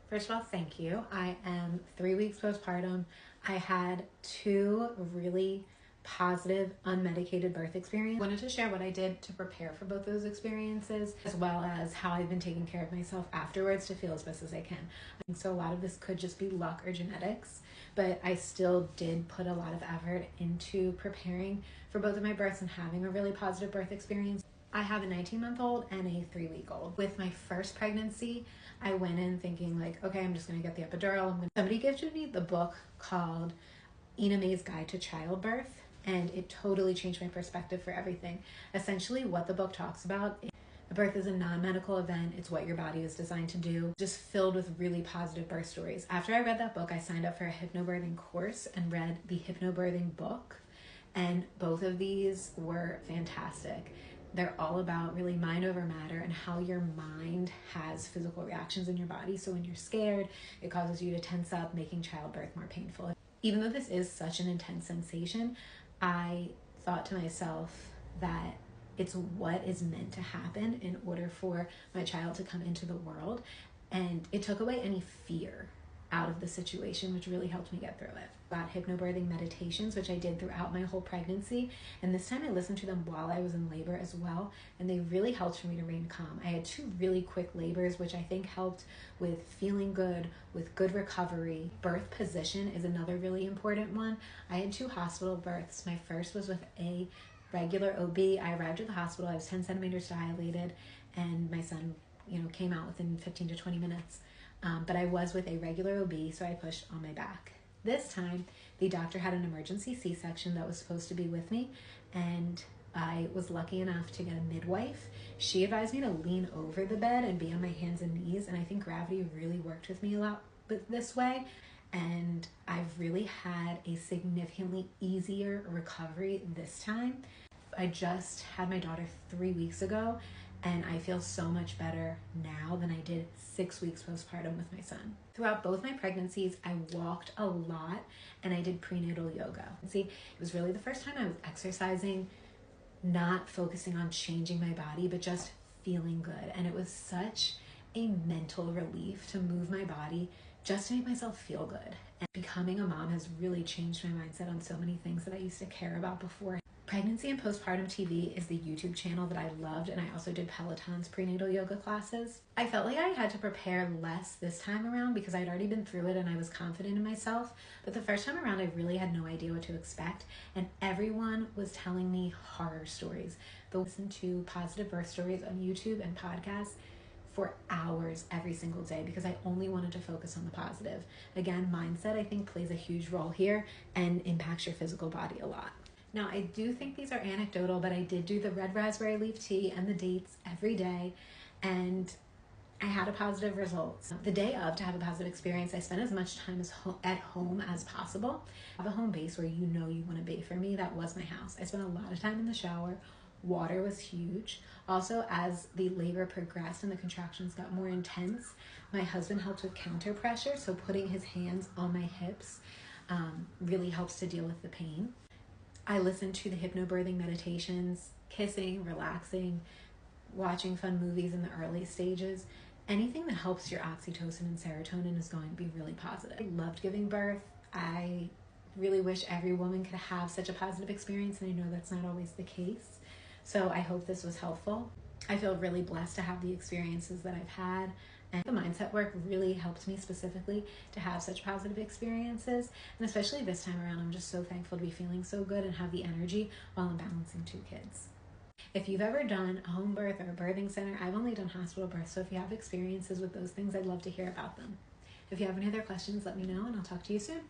First of all, thank you. I am 3 weeks postpartum. I had 2 really positive, unmedicated birth experiences. I wanted to share what I did to prepare for both those experiences, as well as how I've been taking care of myself afterwards to feel as best as I can. So a lot of this could just be luck or genetics, but I still did put a lot of effort into preparing for both of my births and having a really positive birth experience. I have a 19-month-old and a 3-week-old. With my first pregnancy, I went in thinking like, okay, I'm just going to get the epidural. Somebody gifted me the book called Ina May's Guide to Childbirth, and it totally changed my perspective for everything. Essentially, what the book talks about is a birth is a non-medical event. It's what your body is designed to do, just filled with really positive birth stories. After I read that book, I signed up for a hypnobirthing course and read the hypnobirthing book, and both of these were fantastic. They're all about really mind over matter and how your mind has physical reactions in your body. So when you're scared, it causes you to tense up, making childbirth more painful. Even though this is such an intense sensation, I thought to myself that it's what is meant to happen in order for my child to come into the world. And it took away any fear out of the situation, which really helped me get through it. Got hypnobirthing meditations, which I did throughout my whole pregnancy, and this time I listened to them while I was in labor as well, and they really helped for me to remain calm. I had 2 really quick labors, which I think helped with feeling good, with good recovery. Birth position is another really important one. I had 2 hospital births. My first was with a regular OB. I arrived at the hospital, I was 10 centimeters dilated, and my son, came out within 15 to 20 minutes. But I was with a regular OB, so I pushed on my back. This time, the doctor had an emergency C-section that was supposed to be with me, and I was lucky enough to get a midwife. She advised me to lean over the bed and be on my hands and knees, and I think gravity really worked with me a lot this way, and I've really had a significantly easier recovery this time. I just had my daughter 3 weeks ago, and I feel so much better now than I did 6 weeks postpartum with my son. Throughout both my pregnancies, I walked a lot and I did prenatal yoga. See, it was really the first time I was exercising, not focusing on changing my body, but just feeling good. And it was such a mental relief to move my body just to make myself feel good. And becoming a mom has really changed my mindset on so many things that I used to care about before. Pregnancy and Postpartum TV is the YouTube channel that I loved, and I also did Peloton's prenatal yoga classes. I felt like I had to prepare less this time around because I'd already been through it and I was confident in myself, but the first time around I really had no idea what to expect, and everyone was telling me horror stories. I listened to positive birth stories on YouTube and podcasts for hours every single day because I only wanted to focus on the positive. Again, mindset I think plays a huge role here and impacts your physical body a lot. Now, I do think these are anecdotal, but I did do the red raspberry leaf tea and the dates every day, and I had a positive result. The day of, to have a positive experience, I spent as much time at home as possible. I have a home base where you want to be. For me, that was my house. I spent a lot of time in the shower. Water was huge. Also, as the labor progressed and the contractions got more intense, my husband helped with counter pressure, so putting his hands on my hips really helps to deal with the pain. I listened to the hypnobirthing meditations, kissing, relaxing, watching fun movies in the early stages. Anything that helps your oxytocin and serotonin is going to be really positive. I loved giving birth. I really wish every woman could have such a positive experience, and I know that's not always the case. So I hope this was helpful. I feel really blessed to have the experiences that I've had, and the mindset work really helped me specifically to have such positive experiences, and especially this time around, I'm just so thankful to be feeling so good and have the energy while I'm balancing 2 kids. If you've ever done a home birth or a birthing center, I've only done hospital births, so if you have experiences with those things, I'd love to hear about them. If you have any other questions, let me know, and I'll talk to you soon.